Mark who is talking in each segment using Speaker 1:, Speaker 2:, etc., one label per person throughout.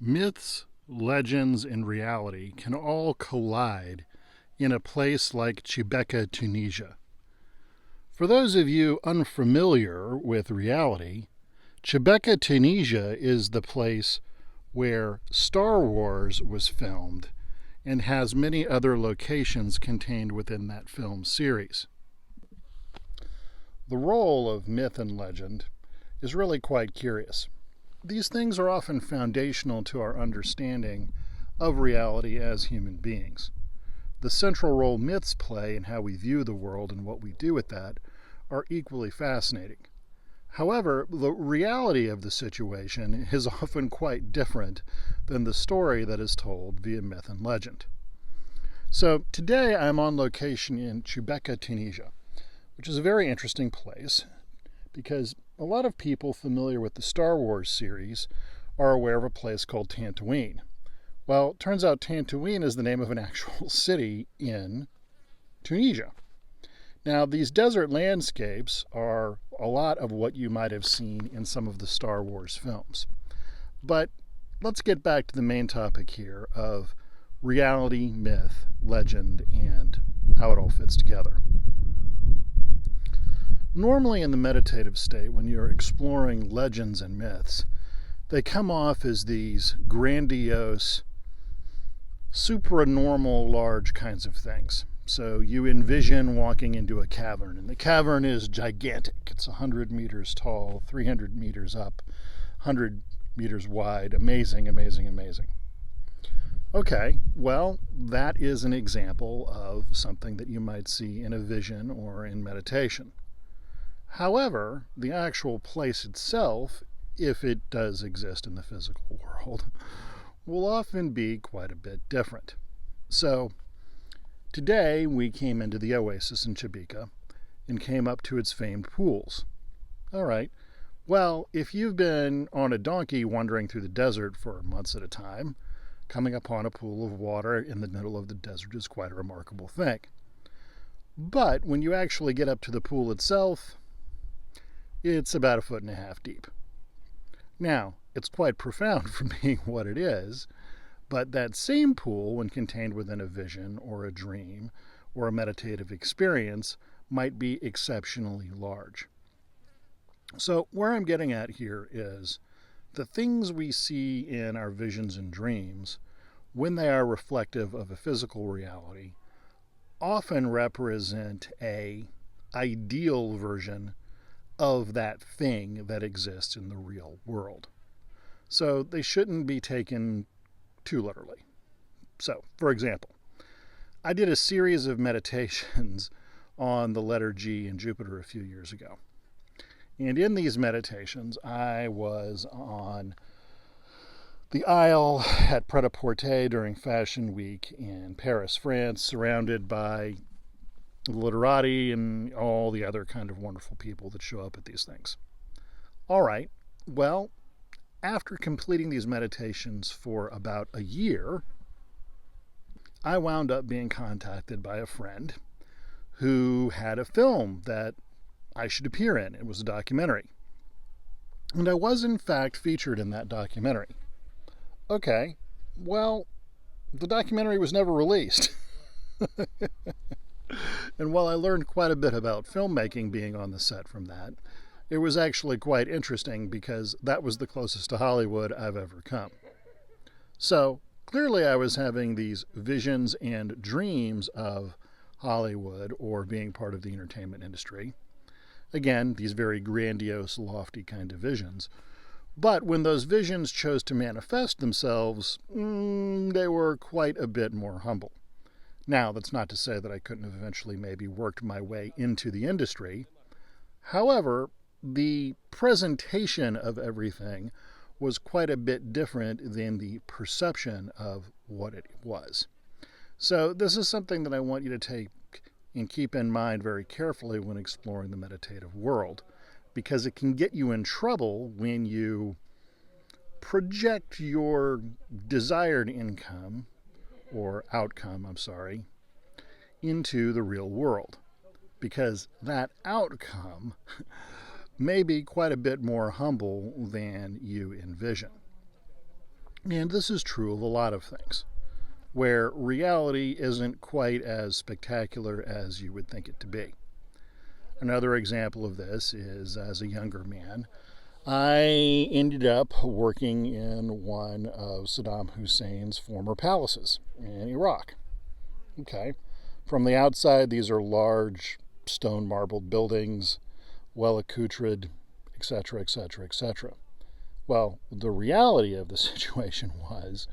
Speaker 1: Myths, legends, and reality can all collide in a place like Chibeka, Tunisia. For those of you unfamiliar with reality, Chibeka, Tunisia is the place where Star Wars was filmed and has many other locations contained within that film series. The role of myth and legend is really quite curious. These things are often foundational to our understanding of reality as human beings. The central role myths play in how we view the world and what we do with that are equally fascinating. However, the reality of the situation is often quite different than the story that is told via myth and legend. So today I'm on location in Chibeka, Tunisia, which is a very interesting place because a lot of people familiar with the Star Wars series are aware of a place called Tatooine. Well, it turns out Tatooine is the name of an actual city in Tunisia. Now, these desert landscapes are a lot of what you might have seen in some of the Star Wars films. But let's get back to the main topic here of reality, myth, legend, and how it all fits together. Normally in the meditative state, when you're exploring legends and myths, they come off as these grandiose, supranormal, large kinds of things. So you envision walking into a cavern, and the cavern is gigantic. It's 100 meters tall, 300 meters up, 100 meters wide. Amazing, amazing, amazing. Okay, well, that is an example of something that you might see in a vision or in meditation. However, the actual place itself, if it does exist in the physical world, will often be quite a bit different. So, today we came into the oasis in Chibeka and came up to its famed pools. All right, well, if you've been on a donkey wandering through the desert for months at a time, coming upon a pool of water in the middle of the desert is quite a remarkable thing. But when you actually get up to the pool itself, it's about 1.5 feet deep. Now, it's quite profound for being what it is, but that same pool, when contained within a vision or a dream or a meditative experience, might be exceptionally large. So where I'm getting at here is the things we see in our visions and dreams, when they are reflective of a physical reality, often represent an ideal version of that thing that exists in the real world. So they shouldn't be taken too literally. So, for example, I did a series of meditations on the letter G in Jupiter a few years ago. And in these meditations, I was on the aisle at Pret-a-Porter during Fashion Week in Paris, France, surrounded by literati and all the other kind of wonderful people that show up at these things. All right, well, after completing these meditations for about a year, I wound up being contacted by a friend who had a film that I should appear in. It was a documentary. And I was, in fact, featured in that documentary. Okay, well, the documentary was never released. And while I learned quite a bit about filmmaking being on the set from that, it was actually quite interesting because that was the closest to Hollywood I've ever come. So clearly I was having these visions and dreams of Hollywood or being part of the entertainment industry. Again, these very grandiose, lofty kind of visions. But when those visions chose to manifest themselves, they were quite a bit more humble. Now, that's not to say that I couldn't have eventually maybe worked my way into the industry. However, the presentation of everything was quite a bit different than the perception of what it was. So this is something that I want you to take and keep in mind very carefully when exploring the meditative world, because it can get you in trouble when you project your desired outcome, into the real world, because that outcome may be quite a bit more humble than you envision. And this is true of a lot of things, where reality isn't quite as spectacular as you would think it to be. Another example of this is as a younger man, I ended up working in one of Saddam Hussein's former palaces in Iraq. Okay. From the outside, these are large stone marbled buildings, well accoutred, etc., etc., etc. Well, the reality of the situation was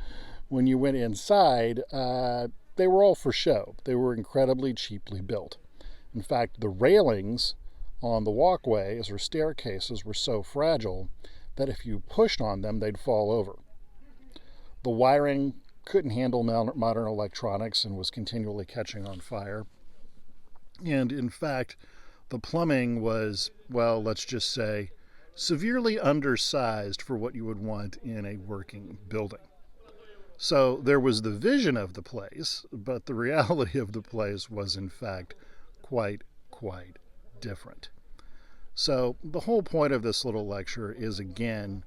Speaker 1: when you went inside, they were all for show. They were incredibly cheaply built. In fact, the railings on the walkways or staircases were so fragile that if you pushed on them, they'd fall over. The wiring couldn't handle modern electronics and was continually catching on fire. And in fact, the plumbing was, well, let's just say, severely undersized for what you would want in a working building. So there was the vision of the place, but the reality of the place was in fact quite different. So the whole point of this little lecture is, again,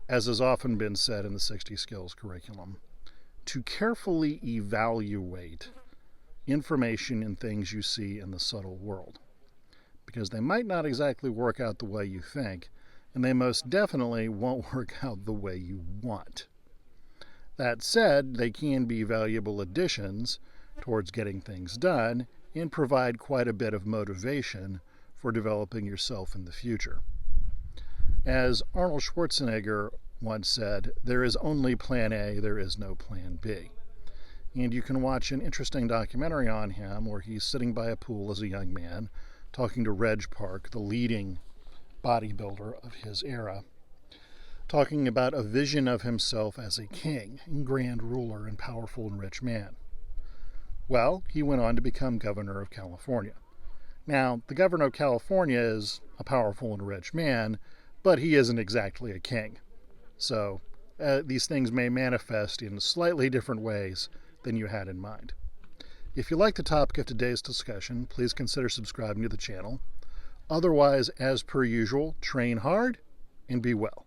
Speaker 1: as has often been said in the 60 Skills curriculum, to carefully evaluate information and things you see in the subtle world, because they might not exactly work out the way you think, and they most definitely won't work out the way you want. That said, they can be valuable additions towards getting things done and provide quite a bit of motivation for developing yourself in the future. As Arnold Schwarzenegger once said, there is only plan A, there is no plan B. And you can watch an interesting documentary on him where he's sitting by a pool as a young man talking to Reg Park, the leading bodybuilder of his era, talking about a vision of himself as a king and grand ruler and powerful and rich man. Well, he went on to become governor of California. Now, the governor of California is a powerful and rich man, but he isn't exactly a king. So these things may manifest in slightly different ways than you had in mind. If you like the topic of today's discussion, please consider subscribing to the channel. Otherwise, as per usual, train hard and be well.